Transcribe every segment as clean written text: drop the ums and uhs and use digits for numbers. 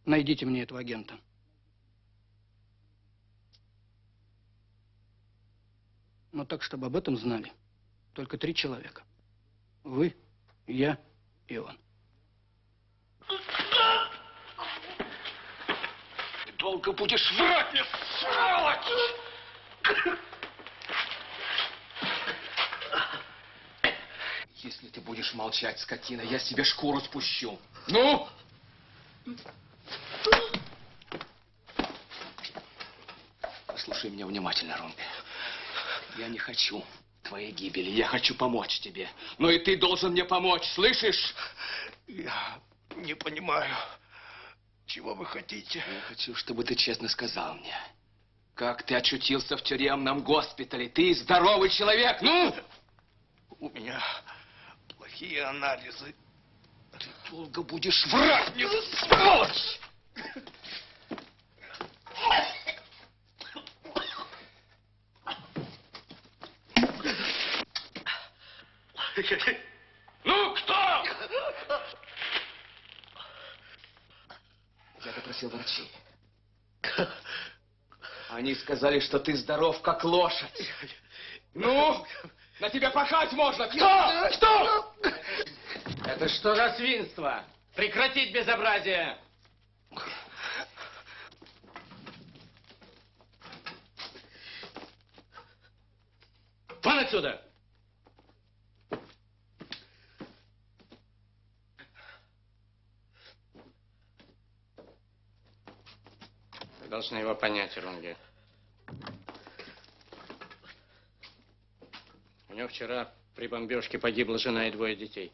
Найдите мне этого агента. Но так, чтобы об этом знали только 3 человека. Вы, я и он. Ты долго будешь врать мне, сволочь! Если ты будешь молчать, скотина, я себе шкуру спущу. Ну? Послушай меня внимательно, Ромби. Я не хочу твоей гибели, я хочу помочь тебе. Но и ты должен мне помочь, слышишь? Я не понимаю, чего вы хотите. Я хочу, чтобы ты честно сказал мне, как ты очутился в тюремном госпитале. Ты здоровый человек, ну? У меня плохие анализы. Ты долго будешь врать мне, сволочь! Ну, кто? Я допросил врачей. Они сказали, что ты здоров, как лошадь. Ну, на тебя пахать можно. Кто? Кто? Это что за свинство? Прекратить безобразие! Вон отсюда! Вы должны его понять, Рунге. У него вчера при бомбежке погибла жена и 2 детей.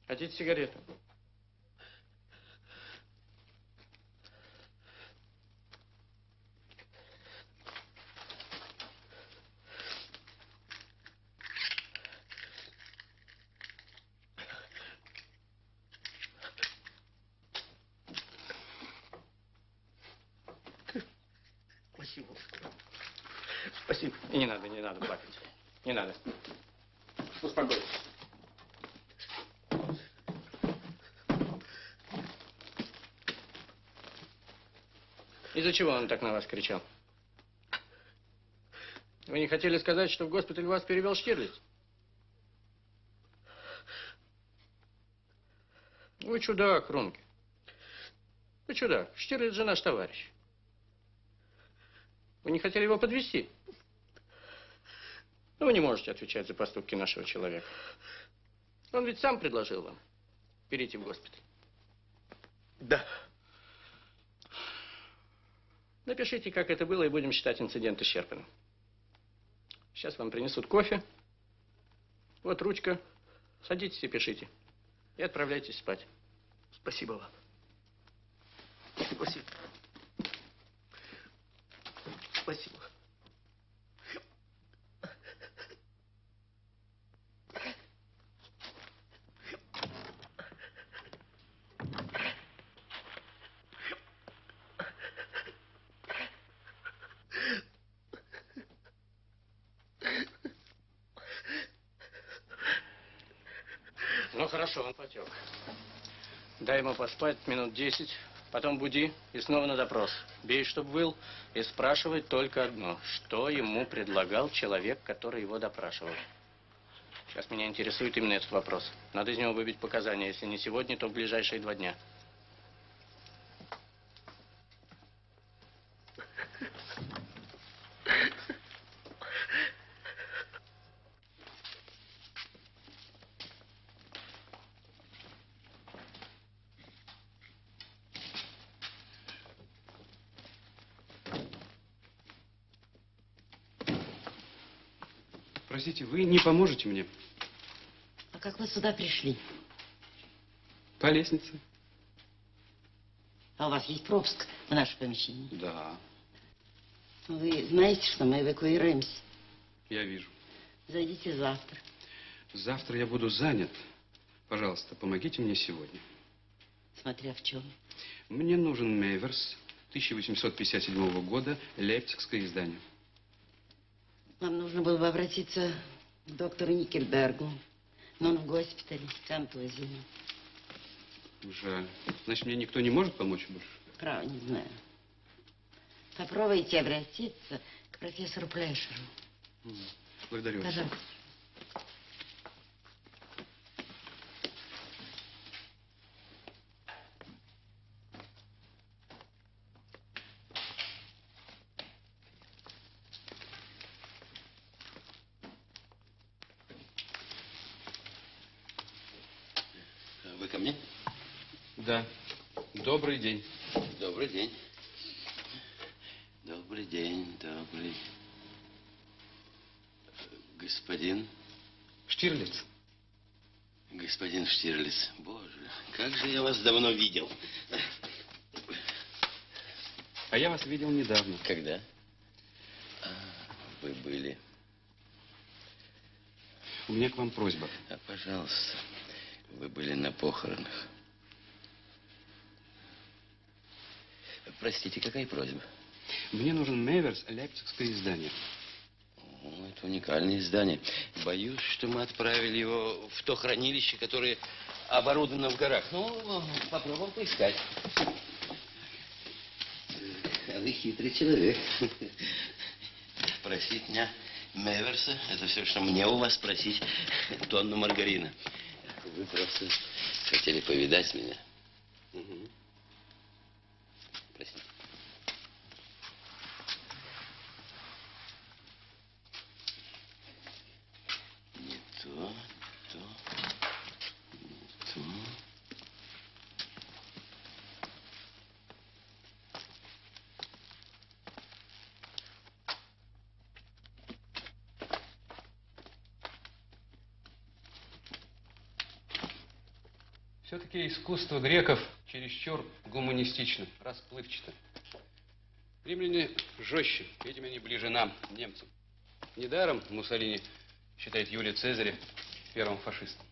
Хотите сигарету? Спасибо. Спасибо. И не надо плакать. Не надо. Успокойтесь. Из-за чего он так на вас кричал? Вы не хотели сказать, что в госпиталь вас перевел Штирлиц? Вы чудак, Рунке. Вы чудак. Штирлиц же наш товарищ. Вы не хотели его подвести? Ну, вы не можете отвечать за поступки нашего человека. Он ведь сам предложил вам перейти в госпиталь. Да. Напишите, как это было, и будем считать инцидент исчерпанным. Сейчас вам принесут кофе. Вот ручка. Садитесь и пишите. И отправляйтесь спать. Спасибо вам. Спасибо. Спасибо. Ну, хорошо, он потек. Дай ему поспать минут 10, потом буди и снова на допрос. Бей, чтоб выл, и спрашивай только одно. Что ему предлагал человек, который его допрашивал? Сейчас меня интересует именно этот вопрос. Надо из него выбить показания. Если не сегодня, то в ближайшие 2 дня. Простите, вы не поможете мне? А как вы сюда пришли? По лестнице? А у вас есть пропуск в наше помещение? Да, Вы знаете, что мы эвакуируемся? я вижу. Зайдите завтра. Завтра я буду занят. Пожалуйста, помогите мне сегодня. Смотря в чем. Мне нужен Мейверс 1857 года, лейпцигское издание. Нам нужно было бы обратиться к доктору Никельбергу. Но он в госпитале, контузия. Жаль. Значит, мне никто не может помочь больше? Право, не знаю. Попробуйте обратиться к профессору Плешеру. Благодарю вас. Пожалуйста. Вы ко мне? Да. Добрый день. Добрый день. Добрый день, добрый. Господин? Штирлиц. Господин Штирлиц. Боже, как же я вас давно видел. А я вас видел недавно. Когда? Вы были. У меня к вам просьба. Пожалуйста. Вы были на похоронах. Простите, какая просьба? Мне нужен Мейверс, лейпцигское издание. Это уникальное издание. Боюсь, что мы отправили его в то хранилище, которое оборудовано в горах. Ну, попробуем поискать. А вы хитрый человек. Просить меня Мейверса, это все, что мне у вас просить тонну маргарина. Вы просто хотели повидать меня. Угу. Простите. Не то, не то. Все-таки искусство греков чересчур гуманистично, расплывчато. Римляне жестче, видимо, они ближе нам, немцам. Недаром Муссолини считает Юлия Цезаря первым фашистом.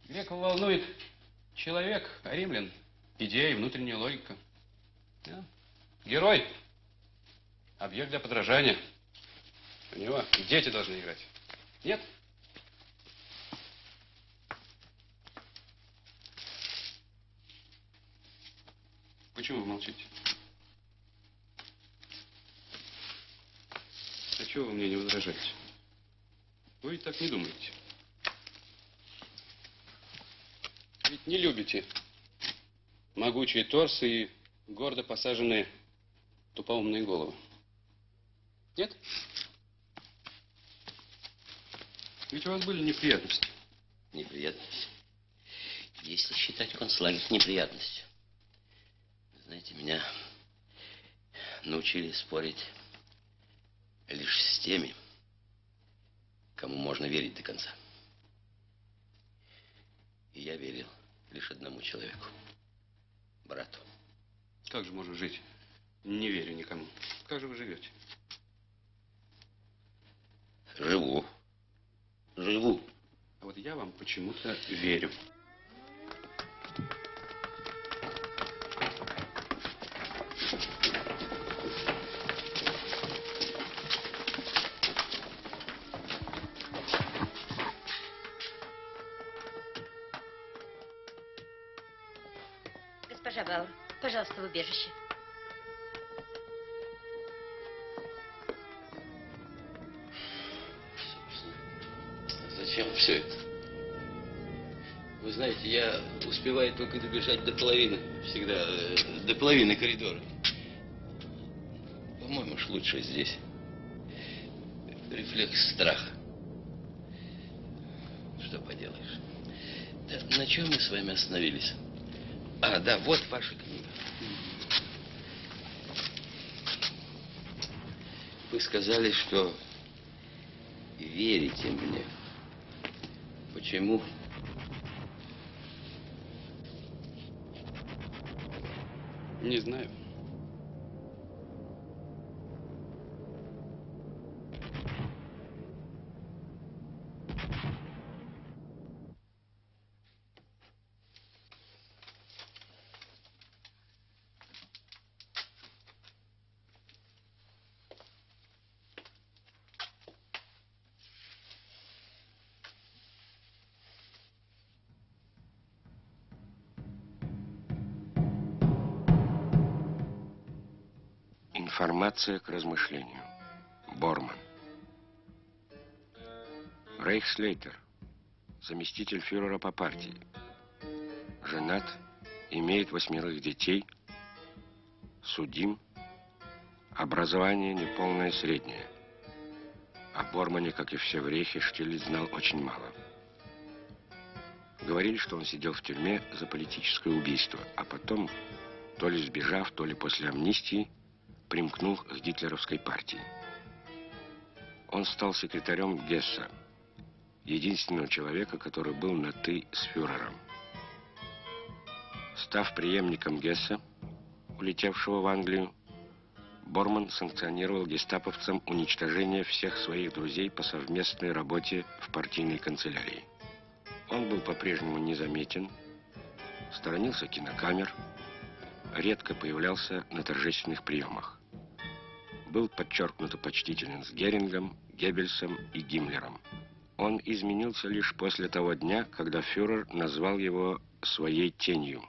Греков волнует человек, а римлян – идея и внутренняя логика. Да. Герой – объект для подражания. У него дети должны играть. Нет? Почему вы молчите? Зачем? чего вы мне не возражаете? Вы ведь так не думаете. Ведь не любите могучие торсы и гордо посаженные тупоумные головы. Нет? Ведь у вас были неприятности. Неприятность. Если считать концлагерь неприятностью. Знаете, меня научили спорить лишь с теми, кому можно верить до конца. И я верил лишь одному человеку. Брату. Как же можно жить, не веря никому? Как же вы живете? Живу. Живу. А вот я вам почему-то верю. Госпожа Бауэр, пожалуйста, в убежище. Зачем все это? Вы знаете, я успеваю только добежать до половины, всегда до половины коридора. По-моему, уж лучше здесь. Рефлекс страха. Что поделаешь. Да, на чем мы с вами остановились? А, да, вот ваша книга. Вы сказали, что верите мне. Почему? Не знаю. Информация к размышлению. Борман. Рейхслейтер, заместитель фюрера по партии. Женат, имеет 8 детей, судим, образование неполное среднее. О Бормане, как и все в Рейхе, Штирлиц знал очень мало. Говорили, что он сидел в тюрьме за политическое убийство, а потом, то ли сбежав, то ли после амнистии, примкнул к гитлеровской партии. Он стал секретарем Гесса, единственного человека, который был на «ты» с фюрером. Став преемником Гесса, улетевшего в Англию, Борман санкционировал гестаповцам уничтожение всех своих друзей по совместной работе в партийной канцелярии. Он был по-прежнему незаметен, сторонился кинокамер, редко появлялся на торжественных приемах. Был подчеркнуто почтителен с Герингом, Геббельсом и Гиммлером. Он изменился лишь после того дня, когда фюрер назвал его своей тенью.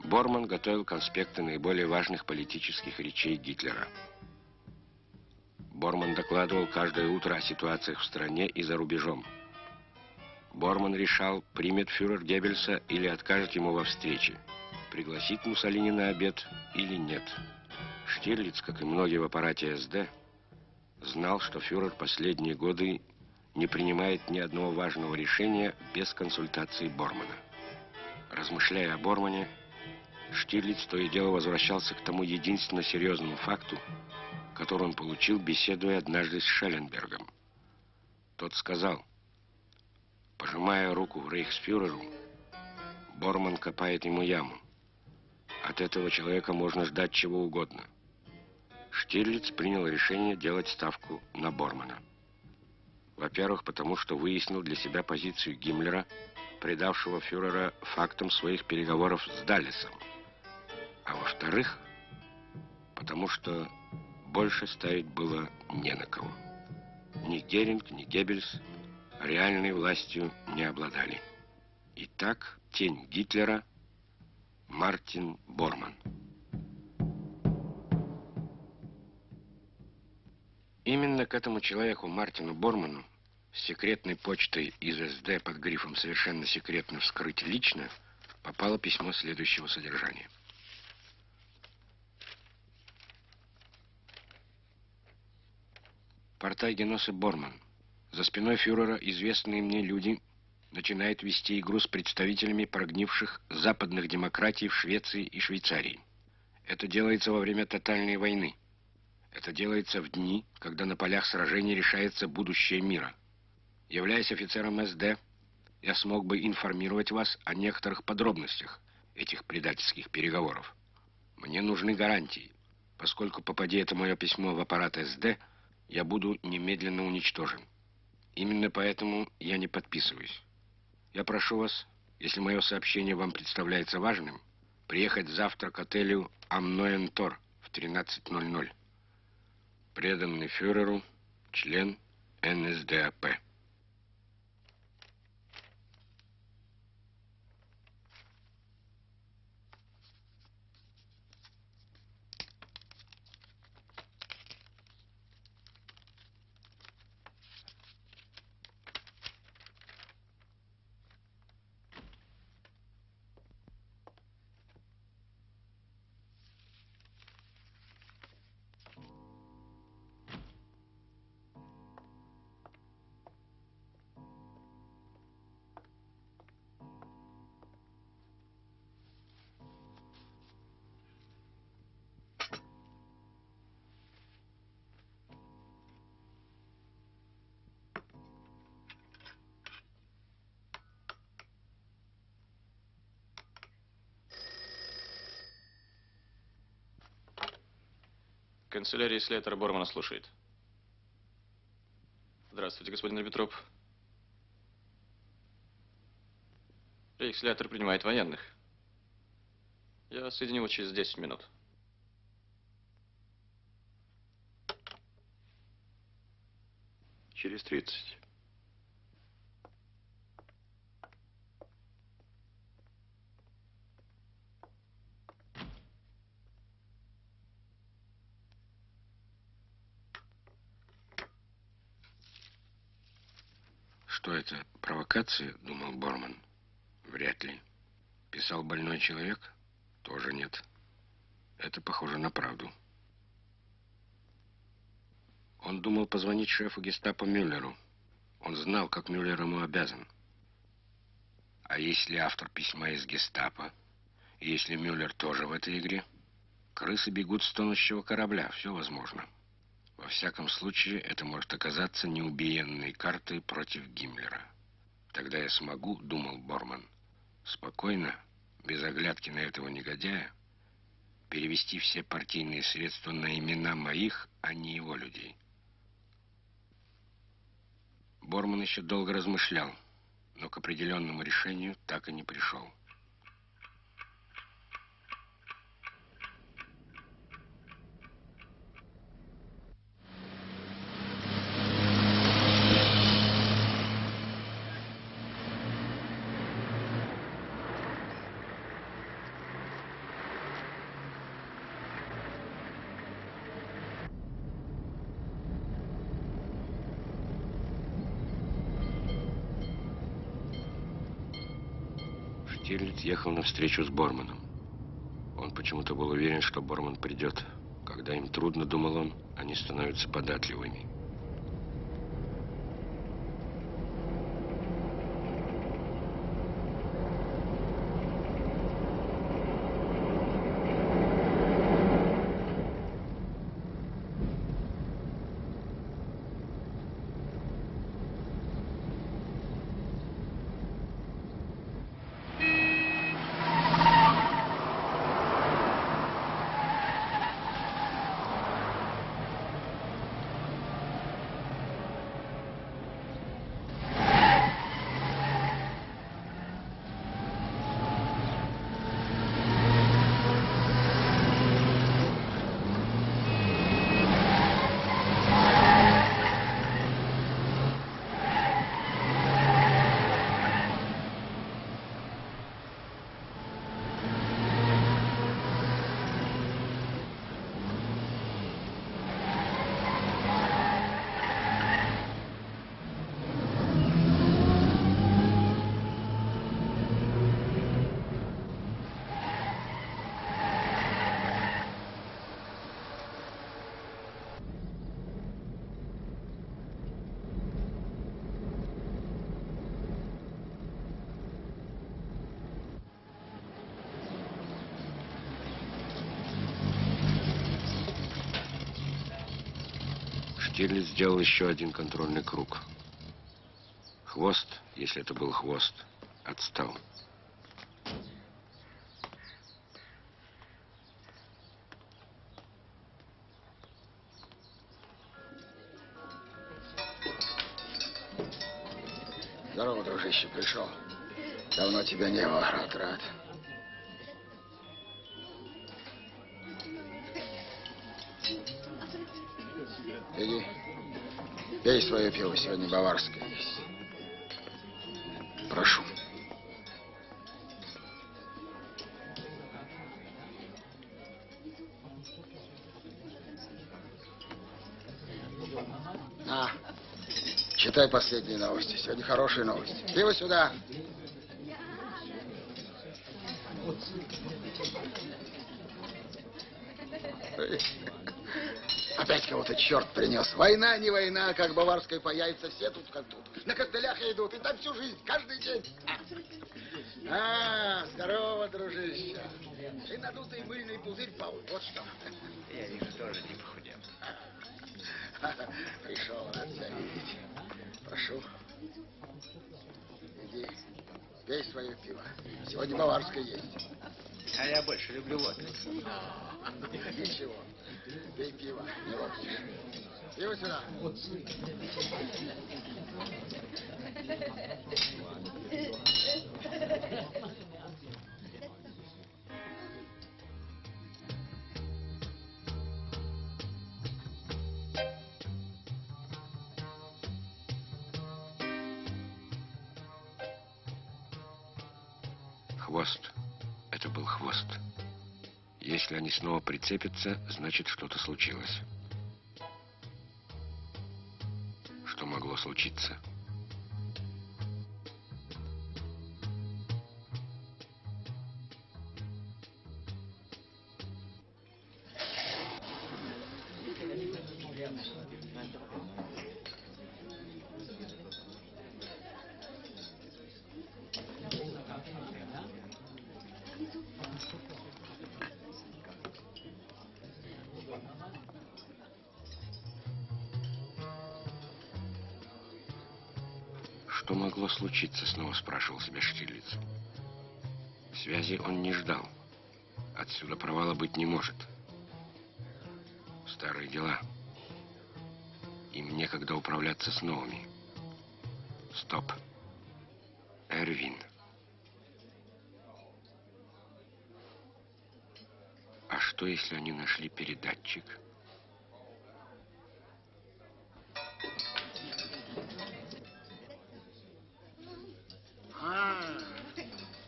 Борман готовил конспекты наиболее важных политических речей Гитлера. Борман докладывал каждое утро о ситуациях в стране и за рубежом. Борман решал, примет фюрер Геббельса или откажет ему во встрече, пригласить Муссолини на обед или нет. Штирлиц, как и многие в аппарате СД, знал, что фюрер последние годы не принимает ни одного важного решения без консультации Бормана. Размышляя о Бормане, Штирлиц то и дело возвращался к тому единственно серьезному факту, который он получил, беседуя однажды с Шелленбергом. Тот сказал: пожимая руку рейхсфюреру, Борман копает ему яму. От этого человека можно ждать чего угодно. Штирлиц принял решение делать ставку на Бормана. Во-первых, потому что выяснил для себя позицию Гиммлера, предавшего фюрера фактам своих переговоров с Даллесом. А во-вторых, потому что больше ставить было не на кого. Ни Геринг, ни Геббельс реальной властью не обладали. Итак, тень Гитлера — Мартин Борман. Именно к этому человеку, Мартину Борману, с секретной почтой из СД под грифом «Совершенно секретно вскрыть лично» попало письмо следующего содержания. Партайгеноссе Борман. За спиной фюрера известные мне люди начинают вести игру с представителями прогнивших западных демократий в Швеции и Швейцарии. Это делается во время тотальной войны. Это делается в дни, когда на полях сражений решается будущее мира. Являясь офицером СД, я смог бы информировать вас о некоторых подробностях этих предательских переговоров. Мне нужны гарантии, поскольку, попади это мое письмо в аппарат СД, я буду немедленно уничтожен. Именно поэтому я не подписываюсь. Я прошу вас, если мое сообщение вам представляется важным, приехать завтра к отелю «Амноентор» в 13:00. Преданный фюреру, член НСДАП. Канцелярия Слейтера Бормана слушает. Здравствуйте, господин Риббентроп. Рейхслейтер принимает военных. Я соединю его через 10 минут. Через 30. Что это, провокация, думал Борман? Вряд ли. Писал больной человек? Тоже нет. Это похоже на правду. Он думал позвонить шефу гестапо Мюллеру. Он знал, как Мюллер ему обязан. А если автор письма из гестапо, и если Мюллер тоже в этой игре, крысы бегут с тонущего корабля, все возможно. Во всяком случае, это может оказаться неубиенной картой против Гиммлера. Тогда я смогу, думал Борман, спокойно, без оглядки на этого негодяя, перевести все партийные средства на имена моих, а не его людей. Борман еще долго размышлял, но к определенному решению так и не пришел. Штирлиц ехал на встречу с Борманом. Он почему-то был уверен, что Борман придет. Когда им трудно, думал он, они становятся податливыми. Штирлиц сделал еще один контрольный круг. Хвост, если это был хвост, отстал. Здорово, дружище, пришел. Давно тебя не было, рад. Иди, пей свое пиво, сегодня баварское есть. Прошу. На, читай последние новости. Сегодня хорошие новости. Пиво сюда. Опять кого-то черт принес. Война, не война, как баварская появится, все тут как тут. На костылях идут, и так всю жизнь, каждый день. Здорово, дружище. И надутый мыльный пузырь, Пауль, вот что. Я вижу, тоже не похудел. Пришел, рад тебя видеть. Прошу. Иди, пей свое пиво. Сегодня баварское есть. А я больше люблю водку. Ничего. Пей пиво, не водку. Пиво сюда. Хвост. Это был хвост. Если они снова прицепятся, значит, что-то случилось. Что могло случиться? Что могло случиться, снова спрашивал себя Штирлиц. Связи он не ждал. Отсюда провала быть не может. Старые дела. Им некогда управляться с новыми. Стоп. Эрвин. А что, если они нашли передатчик?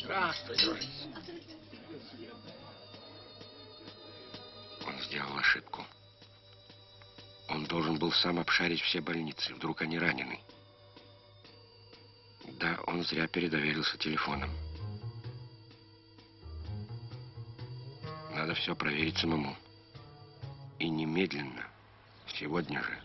Здравствуй, дружище. Он сделал ошибку. Он должен был сам обшарить все больницы. Вдруг они ранены. Да, он зря передоверился телефоном. Надо все проверить самому. И немедленно. Сегодня же.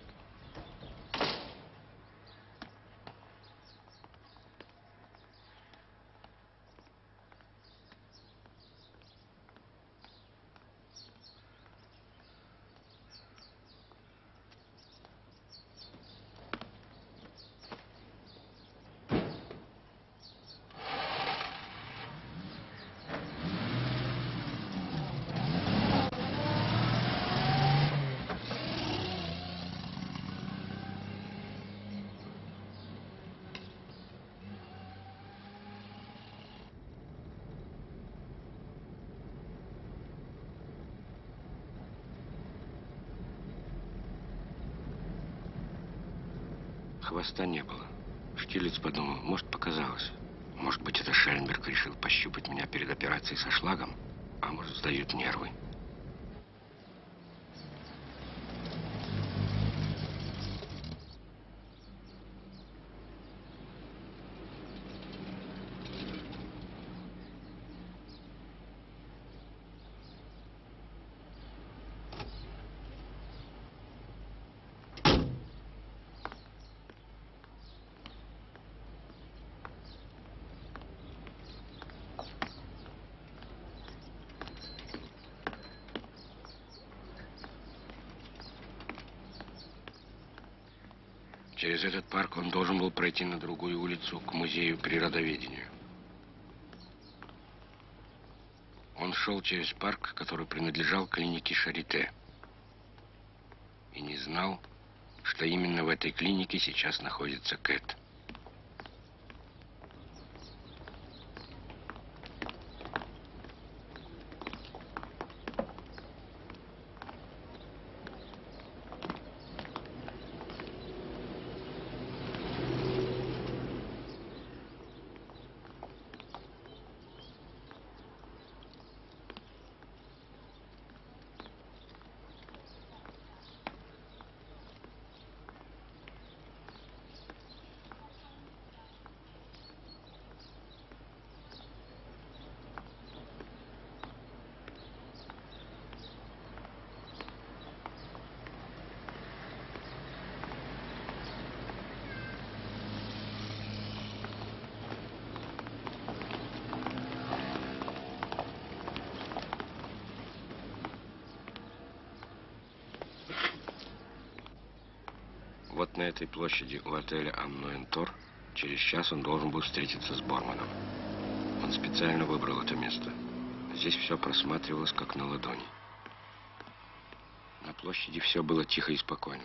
Хвоста не было. Штирлиц подумал, может, показалось. Может быть, это Шелленберг решил пощупать меня перед операцией со шлагом, а может, сдают нервы. Через этот парк он должен был пройти на другую улицу к музею природоведения. Он шел через парк, который принадлежал клинике Шарите. И не знал, что именно в этой клинике сейчас находится Кэт. Вот на этой площади у отеля Амнуэнтор через час он должен был встретиться с Борманом. Он специально выбрал это место. Здесь все просматривалось как на ладони. На площади все было тихо и спокойно.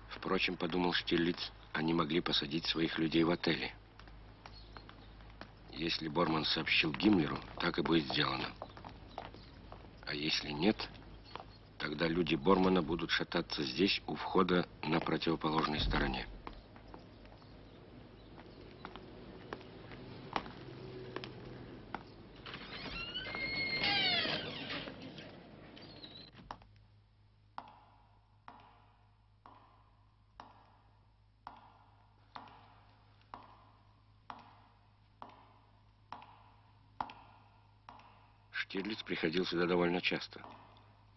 Впрочем, подумал Штирлиц, они могли посадить своих людей в отеле. Если Борман сообщил Гиммлеру, так и будет сделано. А если нет, тогда люди Бормана будут шататься здесь, у входа на противоположной стороне. Штирлиц приходил сюда довольно часто.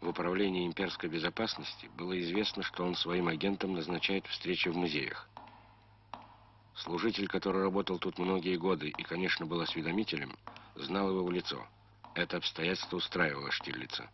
В управлении имперской безопасности было известно, что он своим агентам назначает встречи в музеях. Служитель, который работал тут многие годы и, конечно, был осведомителем, знал его в лицо. Это обстоятельство устраивало Штирлица.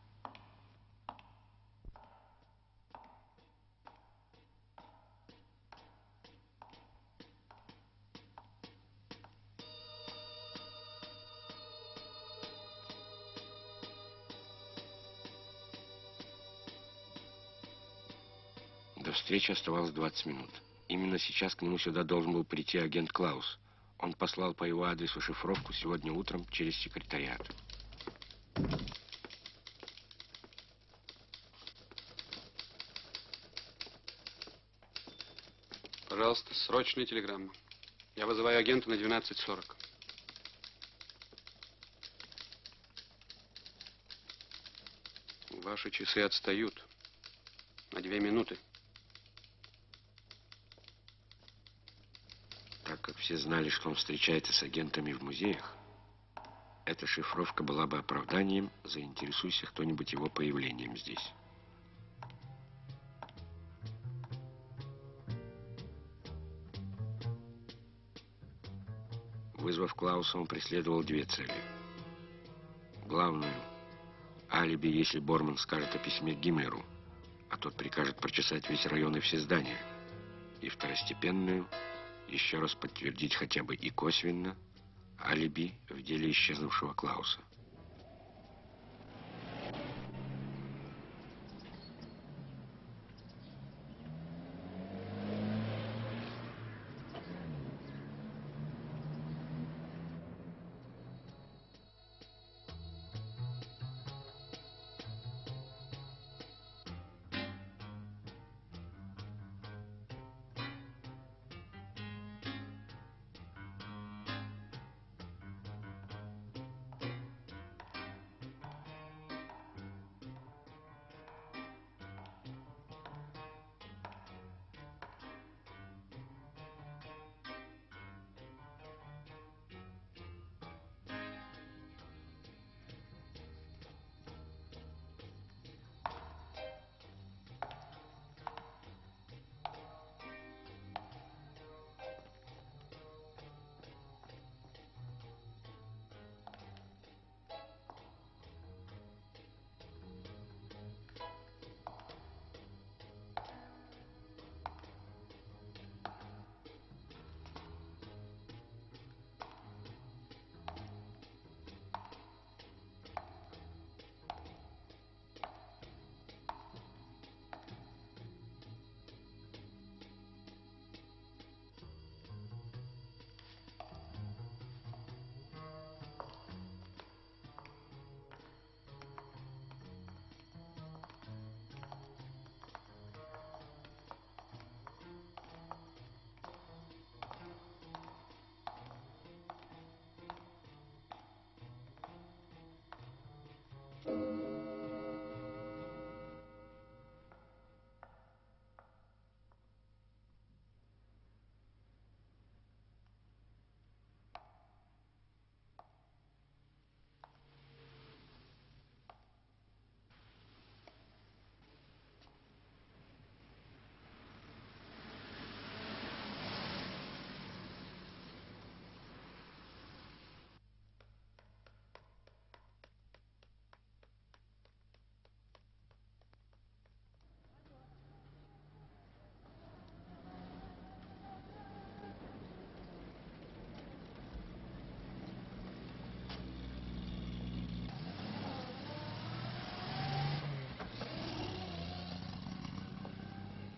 До встречи оставалось 20 минут. Именно сейчас к нему сюда должен был прийти агент Клаус. Он послал по его адресу шифровку сегодня утром через секретариат. Пожалуйста, срочная телеграмма. Я вызываю агента на 12:40. Ваши часы отстают на 2 минуты. Так как все знали, что он встречается с агентами в музеях, эта шифровка была бы оправданием, заинтересуйся кто-нибудь его появлением здесь. Вызвав Клауса, он преследовал две цели. Главную — алиби, если Борман скажет о письме Гиммлеру, а тот прикажет прочесать весь район и все здания. И второстепенную — еще раз подтвердить хотя бы и косвенно алиби в деле исчезнувшего Клауса.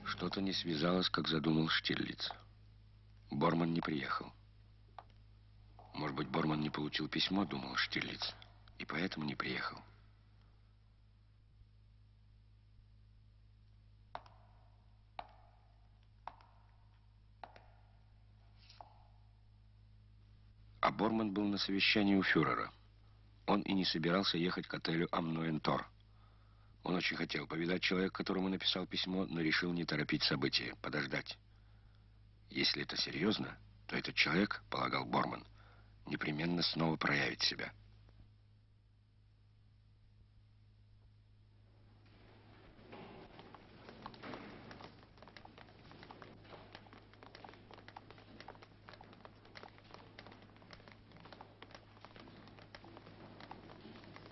Что-то не связалось, как задумал Штирлиц. Борман не приехал. Может быть, Борман не получил письмо, думал Штирлиц, и поэтому не приехал. А Борман был на совещании у фюрера. Он и не собирался ехать к отелю «Амнуэнтор». Он очень хотел повидать человека, которому написал письмо, но решил не торопить события, подождать. Если это серьезно, то этот человек, полагал Борман, непременно снова проявит себя.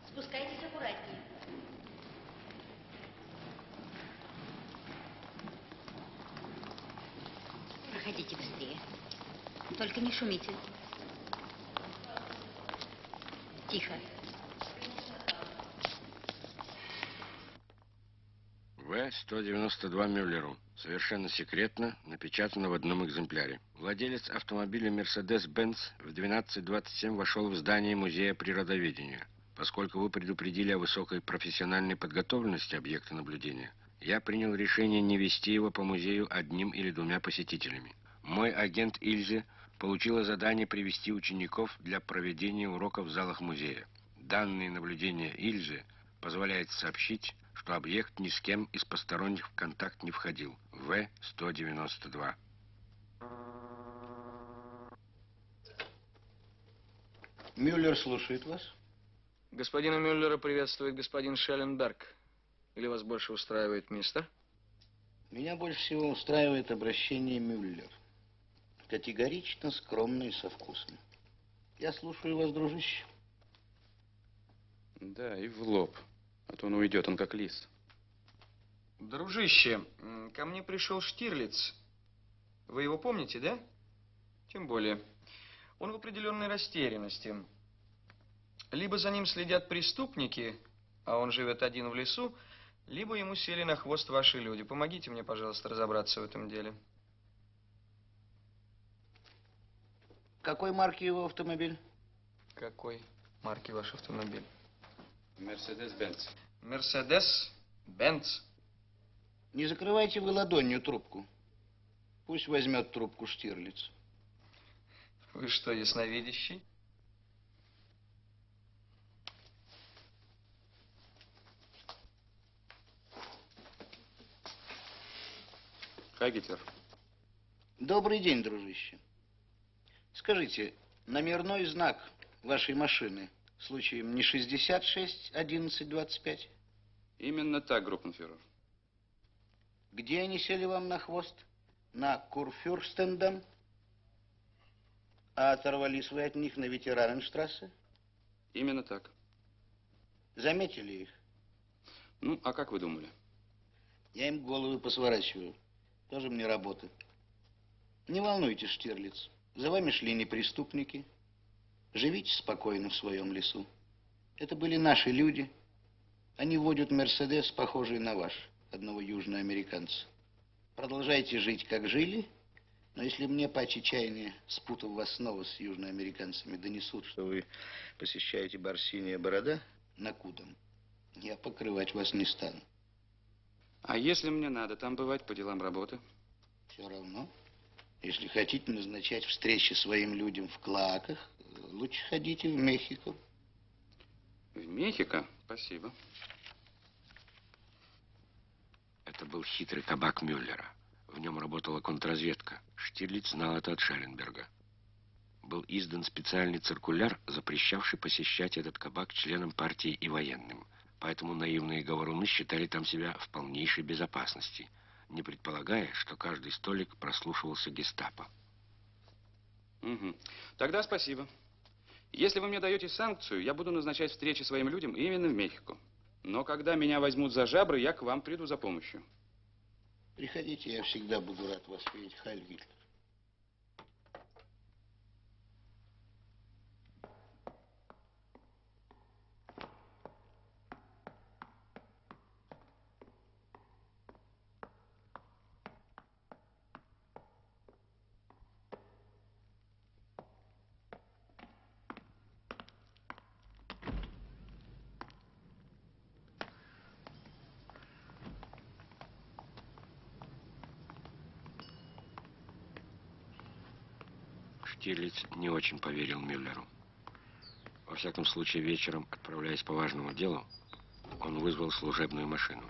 Спускайтесь аккуратнее. Проходите быстрее. Только не шумите. Тихо. В-192 Мюллеру. Совершенно секретно, напечатано в одном экземпляре. Владелец автомобиля Mercedes-Benz в 12:27 вошел в здание Музея природоведения. Поскольку вы предупредили о высокой профессиональной подготовленности объекта наблюдения, я принял решение не вести его по музею одним или двумя посетителями. Мой агент Ильзе получила задание привести учеников для проведения уроков в залах музея. Данные наблюдения Ильзе позволяет сообщить, что объект ни с кем из посторонних в контакт не входил. В-192. Мюллер слушает вас. Господина Мюллера приветствует господин Шелленберг. Или вас больше устраивает мистер? Меня больше всего устраивает обращение Мюллер. Категорично, скромно и со вкусом. Я слушаю вас, дружище. Да, и в лоб. А то он уйдет, он как лис. Дружище, ко мне пришел Штирлиц. Вы его помните, да? Тем более. Он в определенной растерянности. Либо за ним следят преступники, а он живет один в лесу, либо ему сели на хвост ваши люди. Помогите мне, пожалуйста, разобраться в этом деле. Какой марки его автомобиль? Какой марки ваш автомобиль? Мерседес-Бенц. Мерседес-Бенц. Не закрывайте вы ладонью трубку. Пусть возьмет трубку Штирлиц. Вы что, ясновидящий? Хай Гитлер. Добрый день, дружище. Скажите, номерной знак вашей машины случаем не 66-11-25? Именно так, группенфюрер. Где они сели вам на хвост? На Курфюрстендам? А оторвались вы от них на Ветераненштрассе? Именно так. Заметили их? Ну, а как вы думали? Я им головы посворачиваю. Тоже мне работа. Не волнуйтесь, Штирлиц. За вами шли не преступники. Живите спокойно в своем лесу. Это были наши люди. Они водят Мерседес, похожий на ваш, одного южноамериканца. Продолжайте жить, как жили, но если мне по отчаянию, спутав вас снова с южноамериканцами, донесут, что вы посещаете бар «Синяя борода» на Кудом, я покрывать вас не стану. А если мне надо там бывать по делам работы? Все равно. Если хотите назначать встречи своим людям в Клоаках, лучше ходите в Мехико. В Мехико? Спасибо. Это был хитрый кабак Мюллера. В нем работала контрразведка. Штирлиц знал это от Шелленберга. Был издан специальный циркуляр, запрещавший посещать этот кабак членам партии и военным. Поэтому наивные говоруны считали там себя в полнейшей безопасности, не предполагая, что каждый столик прослушивался гестапо. Угу. Тогда спасибо. Если вы мне даете санкцию, я буду назначать встречи своим людям именно в Мехико. Но когда меня возьмут за жабры, я к вам приду за помощью. Приходите, я всегда буду рад вас видеть, Хайль Гитлер. Штирлиц не очень поверил Мюллеру. Во всяком случае, вечером, отправляясь по важному делу, он вызвал служебную машину.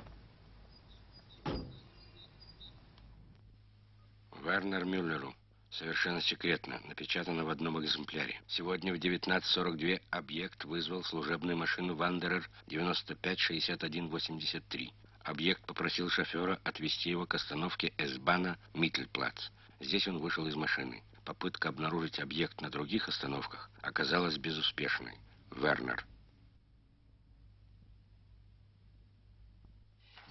Вернер Мюллеру. Совершенно секретно. Напечатано в одном экземпляре. Сегодня в 19:42 объект вызвал служебную машину Вандерер 956183. Объект попросил шофера отвезти его к остановке С-Бана Миттельплац. Здесь он вышел из машины. Попытка обнаружить объект на других остановках оказалась безуспешной. Вернер.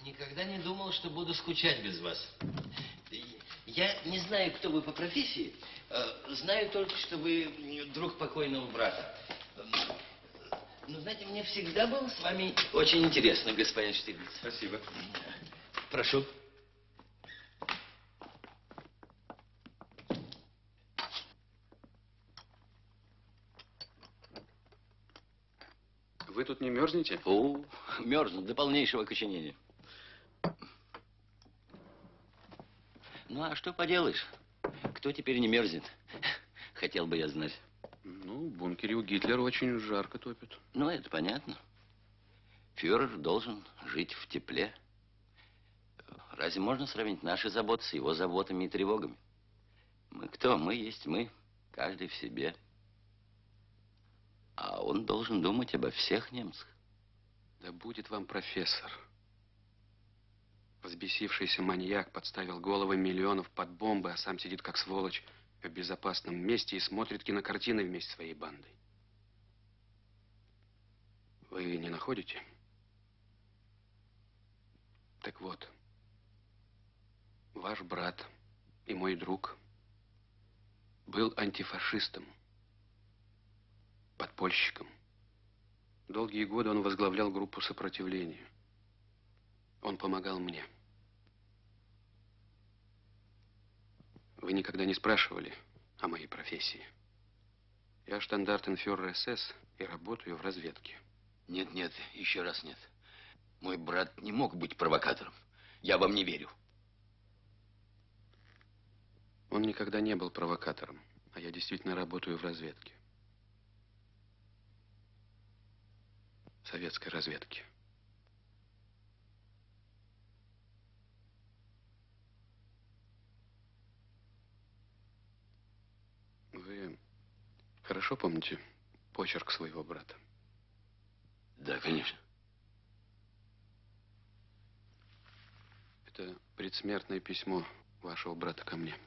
Никогда не думал, что буду скучать без вас. Я не знаю, кто вы по профессии. Знаю только, что вы друг покойного брата. Но, знаете, мне всегда было с вами очень интересно, господин Штирлиц. Спасибо. Прошу. Вы тут не мерзнете? О, мерзну до полнейшего окоченения. Ну, а что поделаешь? Кто теперь не мерзнет? Хотел бы я знать. Ну, в бункере у Гитлера очень жарко топит. Ну, это понятно. Фюрер должен жить в тепле. Разве можно сравнить наши заботы с его заботами и тревогами? Мы кто? Мы есть мы. Каждый в себе. А он должен думать обо всех немцах. Да будет вам профессор. Взбесившийся маньяк подставил головы миллионов под бомбы, а сам сидит как сволочь в безопасном месте и смотрит кинокартины вместе с своей бандой. Вы не находите? Так вот, ваш брат и мой друг был антифашистом, подпольщиком. Долгие годы он возглавлял группу сопротивления. Он помогал мне. Вы никогда не спрашивали о моей профессии. Я штандартенфюрер СС и работаю в разведке. Нет, нет, еще раз нет. Мой брат не мог быть провокатором. Я вам не верю. Он никогда не был провокатором, а я действительно работаю в разведке. Советской разведке. Вы хорошо помните почерк своего брата? Да, конечно. Это предсмертное письмо вашего брата ко мне.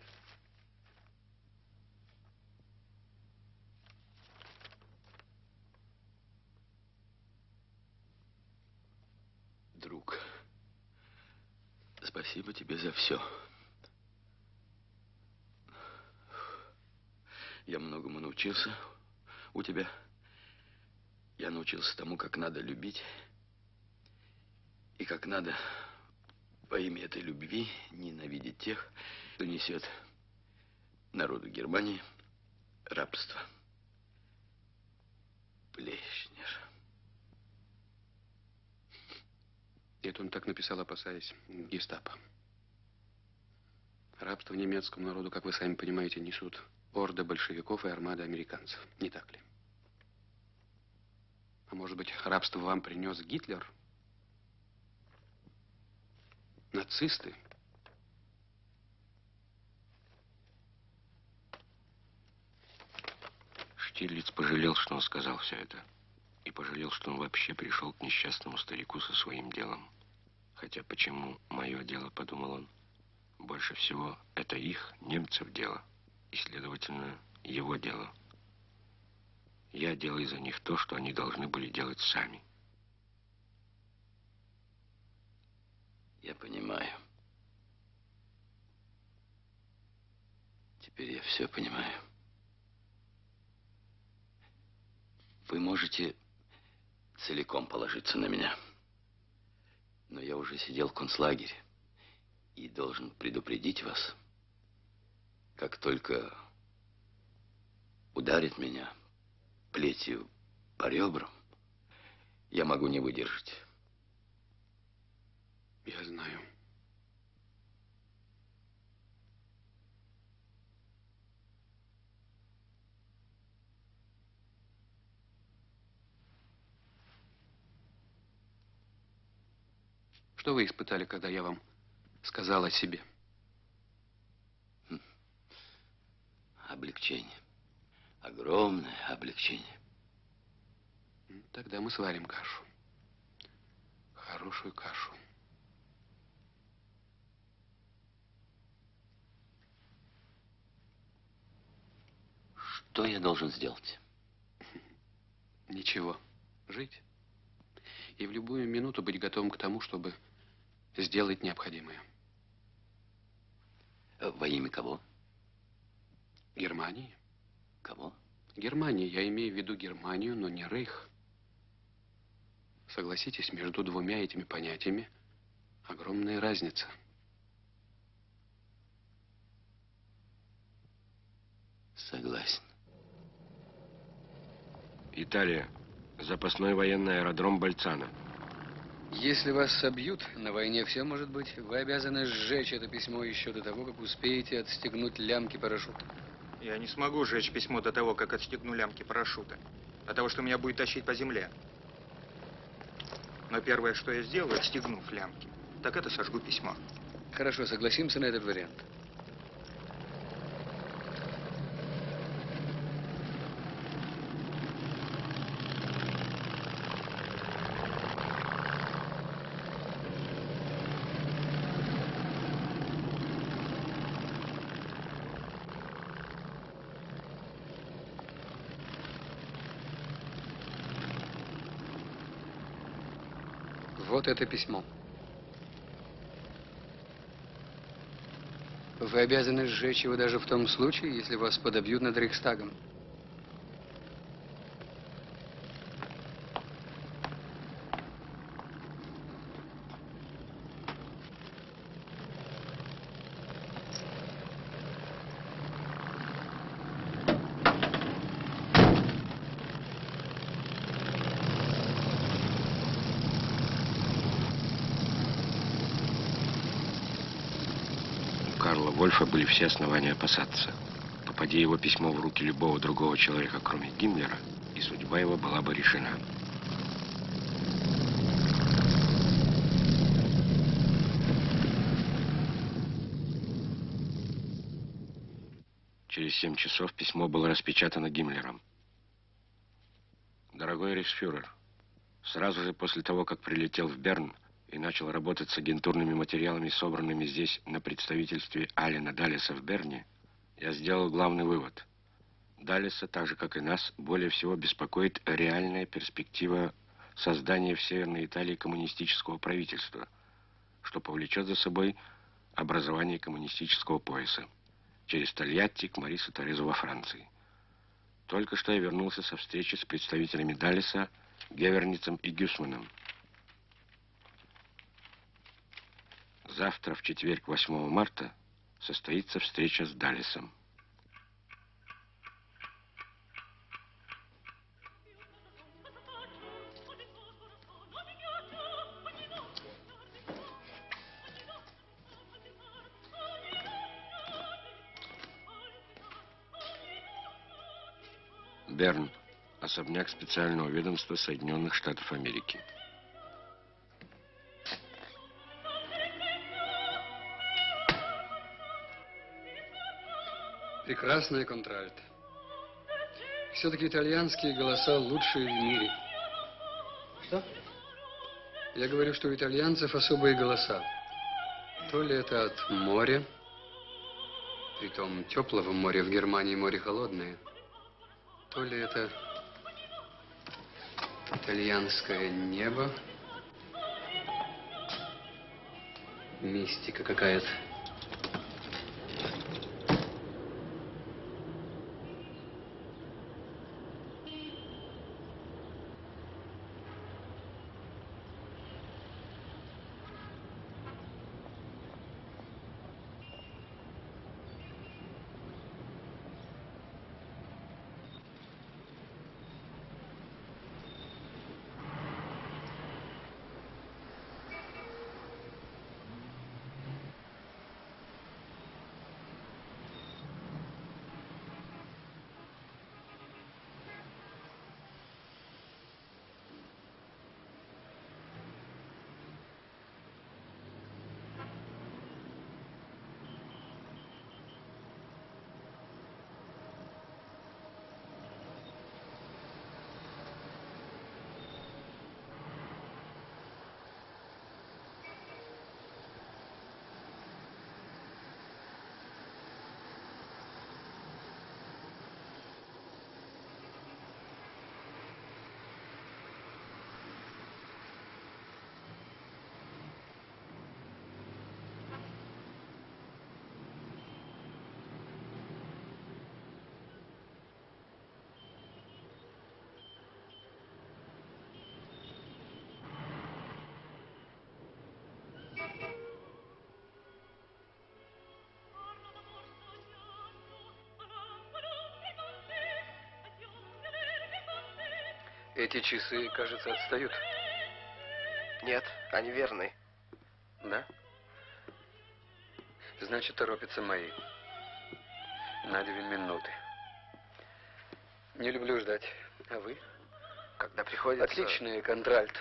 Друг, спасибо тебе за все. Я многому научился у тебя. Я научился тому, как надо любить. И как надо во имя этой любви ненавидеть тех, кто несет народу Германии рабство. Плешнер. Это он так написал, опасаясь гестапо. Рабство немецкому народу, как вы сами понимаете, несут орды большевиков и армада американцев. Не так ли? А может быть, рабство вам принес Гитлер? Нацисты? Штирлиц пожалел, что он сказал все это. И пожалел, что он вообще пришел к несчастному старику со своим делом. Хотя почему мое дело, подумал он, больше всего это их, немцев, дело. И, следовательно, его дело. Я делаю за них то, что они должны были делать сами. Я понимаю. Теперь я все понимаю. Вы можете целиком положиться на меня. Но я уже сидел в концлагере и должен предупредить вас, как только ударит меня плетью по ребрам, я могу не выдержать. Я знаю. Что вы испытали, когда я вам сказал о себе? Облегчение. Огромное облегчение. Тогда мы сварим кашу. Хорошую кашу. Что я должен сделать? Ничего. Жить. И в любую минуту быть готовым к тому, чтобы сделать необходимое. Во имя кого? Германии. Кого? Германии. Я имею в виду Германию, но не Рейх. Согласитесь, между двумя этими понятиями огромная разница. Согласен. Италия. Запасной военный аэродром Больцано. Если вас собьют, на войне все может быть. Вы обязаны сжечь это письмо еще до того, как успеете отстегнуть лямки парашюта. Я не смогу сжечь письмо до того, как отстегну лямки парашюта. До того, что меня будет тащить по земле. Но первое, что я сделаю, отстегнув лямки, так это сожгу письмо. Хорошо, согласимся на этот вариант. Вот это письмо. Вы обязаны сжечь его даже в том случае, если вас подобьют над Рейхстагом. У Карла Вольфа были все основания опасаться. Попади его письмо в руки любого другого человека, кроме Гиммлера, и судьба его была бы решена. Через 7 часов письмо было распечатано Гиммлером. Дорогой рейхсфюрер, сразу же после того, как прилетел в Берн и начал работать с агентурными материалами, собранными здесь на представительстве Алена Даллеса в Берне, я сделал главный вывод. Даллеса, так же как и нас, более всего беспокоит реальная перспектива создания в Северной Италии коммунистического правительства, что повлечет за собой образование коммунистического пояса через Тольятти к Марису Торезу во Франции. Только что я вернулся со встречи с представителями Даллеса, Геверницем и Гюсманом. Завтра, в четверг, 8 марта, состоится встреча с Даллесом. Берн. Особняк специального ведомства Соединенных Штатов Америки. Прекрасная контральта. Все-таки итальянские голоса лучшие в мире. Что? Я говорю, что у итальянцев особые голоса. То ли это от моря, притом теплого моря, в Германии море холодное, то ли это итальянское небо, мистика какая-то. Эти часы, кажется, отстают. Нет, они верные. Да? Значит, торопятся мои. На 2 минуты. Не люблю ждать. А вы? Когда приходится... Отличный контральт.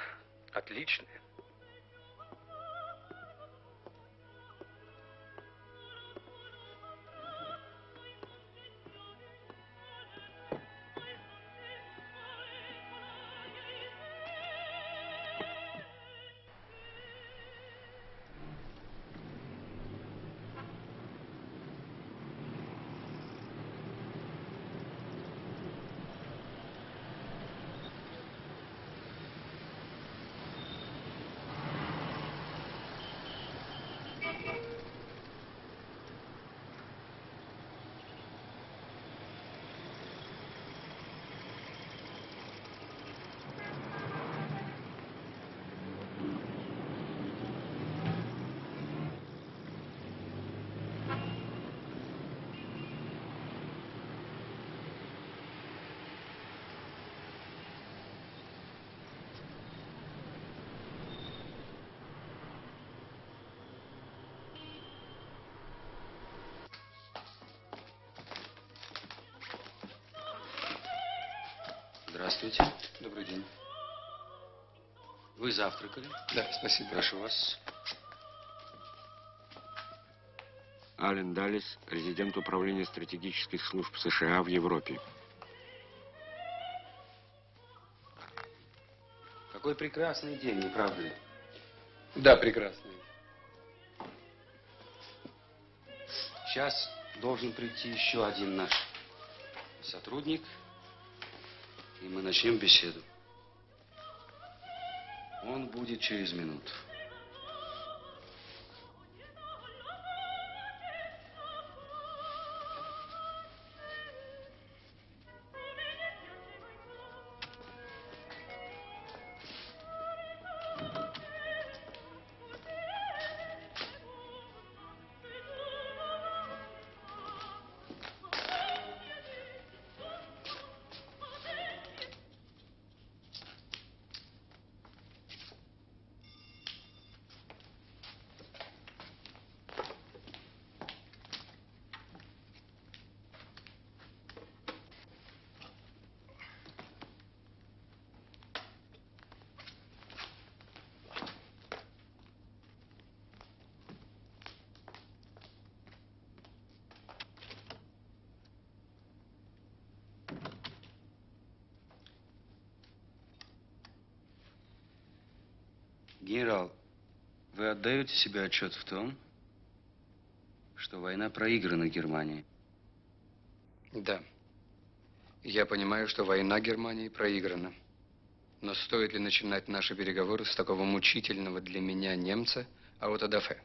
Отличный. Здравствуйте. Добрый день. Вы завтракали? Да, спасибо. Прошу вас. Ален Даллес, резидент Управления стратегических служб США в Европе. Какой прекрасный день, не правда ли? Да, прекрасный. Сейчас должен прийти еще один наш сотрудник, и мы начнем беседу. Он будет через минуту. Генерал, вы отдаете себе отчет в том, что война проиграна Германией? Да. Я понимаю, что война Германии проиграна. Но стоит ли начинать наши переговоры с такого мучительного для меня немца Аутодафе?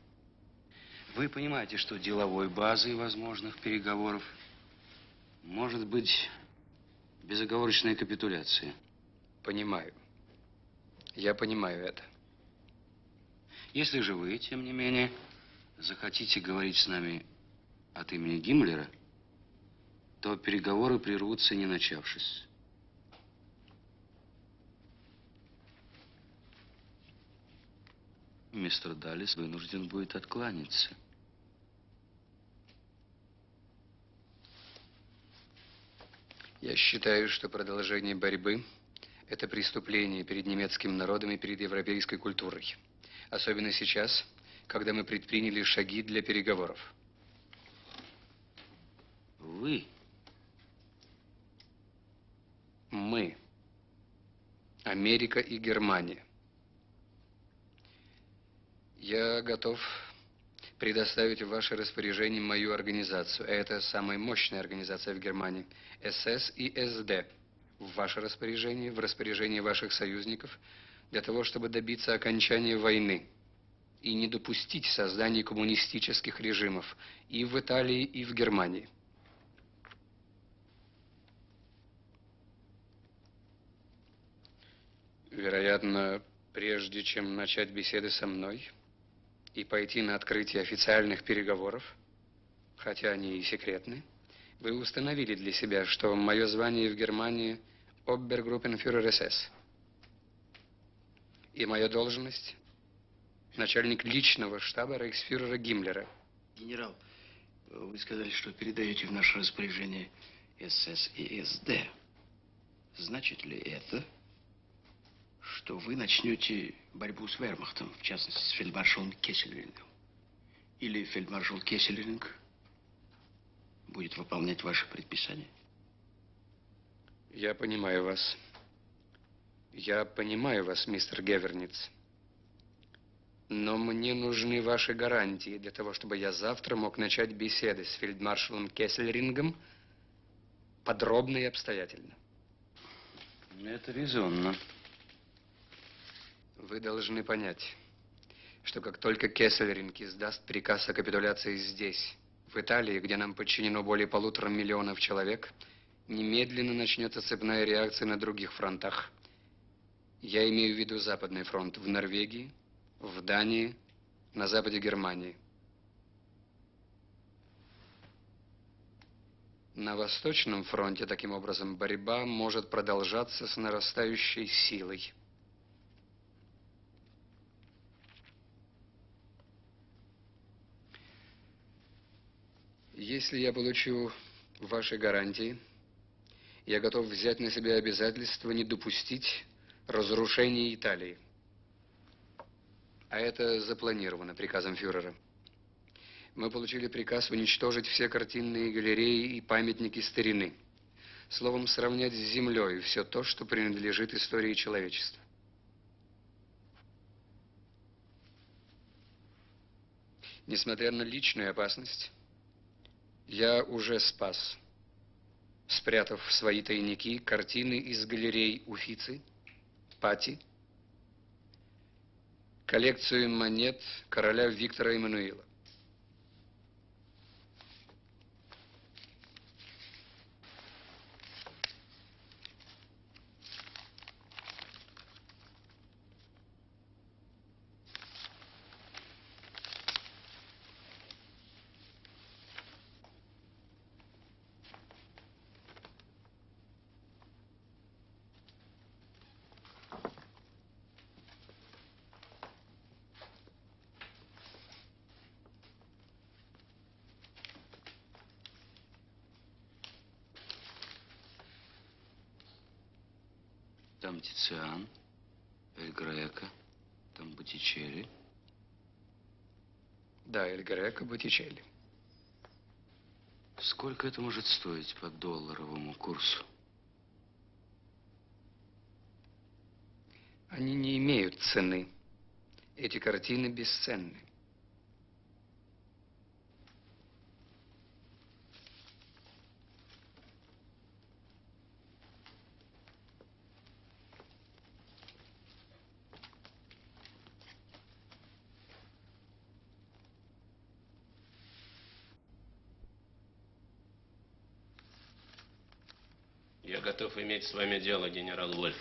Вы понимаете, что деловой базой возможных переговоров может быть безоговорочная капитуляция? Понимаю. Я понимаю это. Если же вы, тем не менее, захотите говорить с нами от имени Гиммлера, то переговоры прервутся, не начавшись. Мистер Даллес вынужден будет откланяться. Я считаю, что продолжение борьбы – это преступление перед немецким народом и перед европейской культурой. Особенно сейчас, когда мы предприняли шаги для переговоров. Вы? Мы. Америка и Германия. Я готов предоставить в ваше распоряжение мою организацию. Это самая мощная организация в Германии. СС и СД. В ваше распоряжение, в распоряжение ваших союзников, для того, чтобы добиться окончания войны и не допустить создания коммунистических режимов и в Италии, и в Германии. Вероятно, прежде чем начать беседы со мной и пойти на открытие официальных переговоров, хотя они и секретны, вы установили для себя, что мое звание в Германии обергруппенфюрер СС. И моя должность — начальник личного штаба рейхсфюрера Гиммлера. Генерал, вы сказали, что передаете в наше распоряжение СС и СД. Значит ли это, что вы начнете борьбу с вермахтом, в частности, с фельдмаршалом Кессельрингом? Или фельдмаршал Кессельринг будет выполнять ваши предписания? Я понимаю вас. Я понимаю вас, мистер Геверниц. Но мне нужны ваши гарантии для того, чтобы я завтра мог начать беседы с фельдмаршалом Кессельрингом подробно и обстоятельно. Это резонно. Вы должны понять, что как только Кессельринг издаст приказ о капитуляции здесь, в Италии, где нам подчинено более 1,5 миллиона человек, немедленно начнется цепная реакция на других фронтах. Я имею в виду Западный фронт в Норвегии, в Дании, на западе Германии. На Восточном фронте, таким образом, борьба может продолжаться с нарастающей силой. Если я получу ваши гарантии, я готов взять на себя обязательство не допустить разрушения Италии. А это запланировано приказом фюрера. Мы получили приказ уничтожить все картинные галереи и памятники старины. Словом, сравнять с землей все то, что принадлежит истории человечества. Несмотря на личную опасность, я уже спас, спрятав в свои тайники картины из галерей Уффици, Пати, коллекцию монет короля Виктора Эммануила. Там Тициан, Эль Греко, там Боттичелли. Да, Эль Греко, Боттичелли. Сколько это может стоить по долларовому курсу? Они не имеют цены. Эти картины бесценны. Я готов иметь с вами дело, генерал Вольф.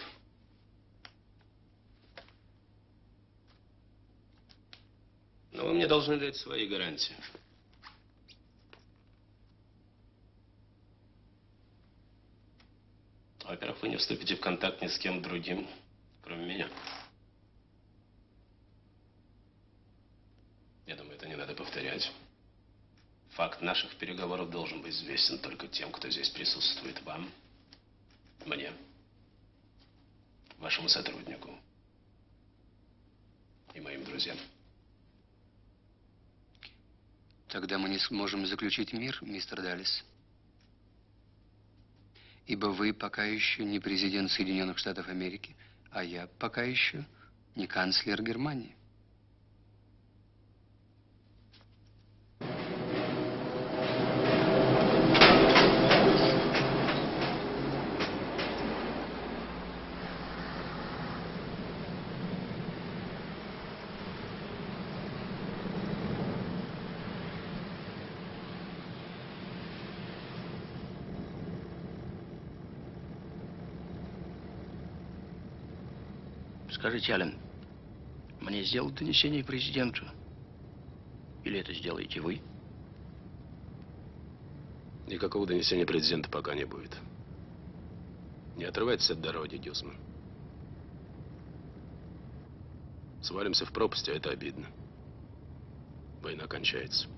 Но вы мне должны дать свои гарантии. Во-первых, вы не вступите в контакт ни с кем другим, кроме меня. Я думаю, это не надо повторять. Факт наших переговоров должен быть известен только тем, кто здесь присутствует. Вам, мне, вашему сотруднику и моим друзьям. Тогда мы не сможем заключить мир, мистер Даллес. Ибо вы пока еще не президент Соединенных Штатов Америки, а я пока еще не канцлер Германии. Скажите, Аллен, мне сделать донесение президенту? Или это сделаете вы? Никакого донесения президента пока не будет. Не отрывайтесь от дороги, Гюсман. Свалимся в пропасть, а это обидно. Война кончается.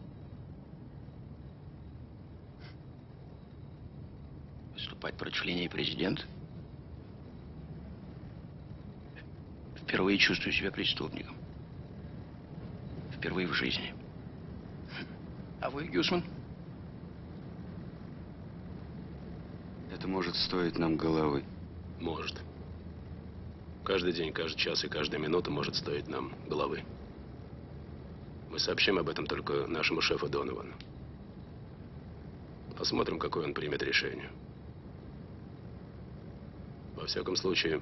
Выступать против линии президента? Впервые чувствую себя преступником. Впервые в жизни. А вы, Гюсман? Это может стоить нам головы. Может. Каждый день, каждый час и каждая минута может стоить нам головы. Мы сообщим об этом только нашему шефу Доновану. Посмотрим, какое он примет решение. Во всяком случае,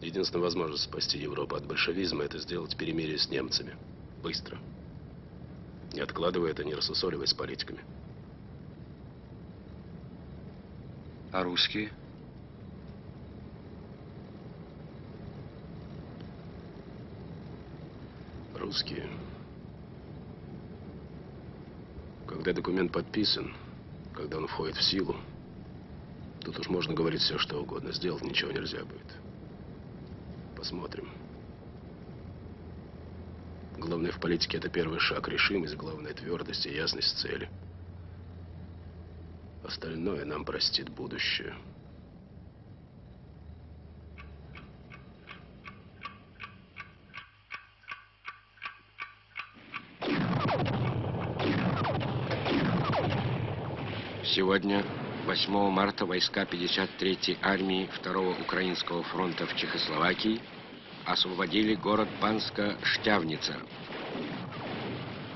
единственная возможность спасти Европу от большевизма – это сделать перемирие с немцами. Быстро. Не откладывая это, не рассусоливая с политиками. А русские? Русские. Когда документ подписан, когда он входит в силу, тут уж можно говорить все, что угодно. Сделать ничего нельзя будет. Посмотрим. Главное в политике – это первый шаг, решимость, главное – твердость и ясность цели. Остальное нам простит будущее. Сегодня, 8 марта, войска 53-й армии 2-го Украинского фронта в Чехословакии освободили город Банска-Штявница.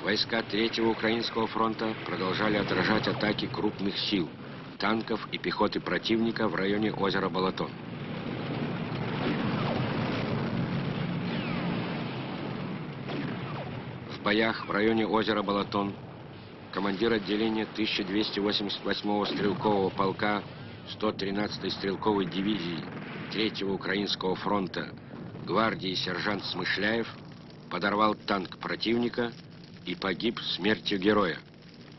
Войска 3-го Украинского фронта продолжали отражать атаки крупных сил, танков и пехоты противника в районе озера Балатон. В боях в районе озера Балатон командир отделения 1288-го стрелкового полка 113-й стрелковой дивизии 3-го Украинского фронта гвардии сержант Смышляев подорвал танк противника и погиб смертью героя.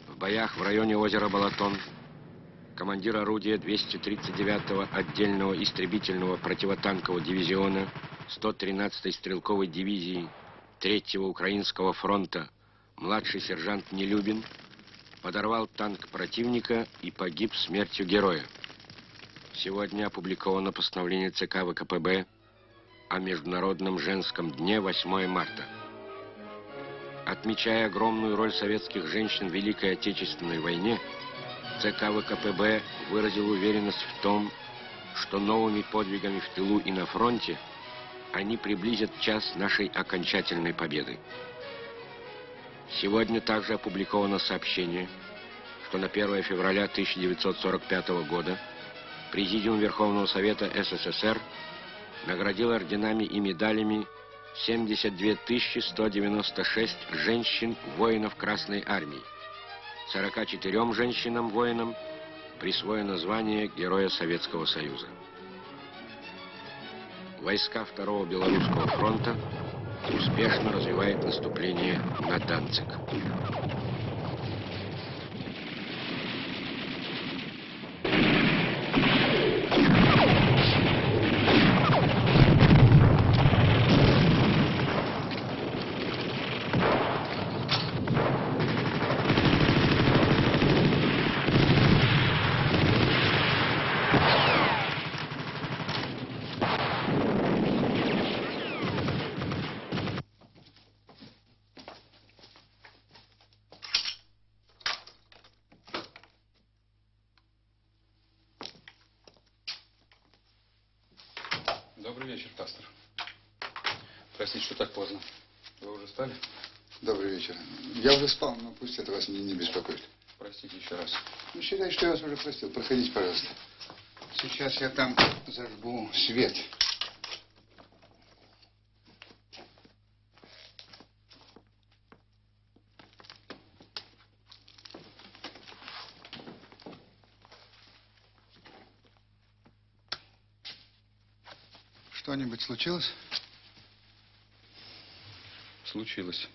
В боях в районе озера Балатон командир орудия 239-го отдельного истребительного противотанкового дивизиона 113-й стрелковой дивизии 3-го Украинского фронта младший сержант Нелюбин подорвал танк противника и погиб смертью героя. Сегодня опубликовано постановление ЦК ВКПБ о Международном женском дне 8 марта. Отмечая огромную роль советских женщин в Великой Отечественной войне, ЦК ВКПБ выразил уверенность в том, что новыми подвигами в тылу и на фронте они приблизят час нашей окончательной победы. Сегодня также опубликовано сообщение, что на 1 февраля 1945 года Президиум Верховного Совета СССР наградил орденами и медалями 72 196 женщин-воинов Красной Армии. 44 женщинам-воинам присвоено звание Героя Советского Союза. Войска 2-го Белорусского фронта успешно развивают наступление на Данциг. Добрый вечер, пастор. Простите, что так поздно. Вы уже встали? Добрый вечер. Я уже спал, но пусть это вас не беспокоит. Простите еще раз. Ну, считай, что я вас уже простил. Проходите, пожалуйста. Сейчас я там зажгу свет. Что-нибудь случилось? Случилось.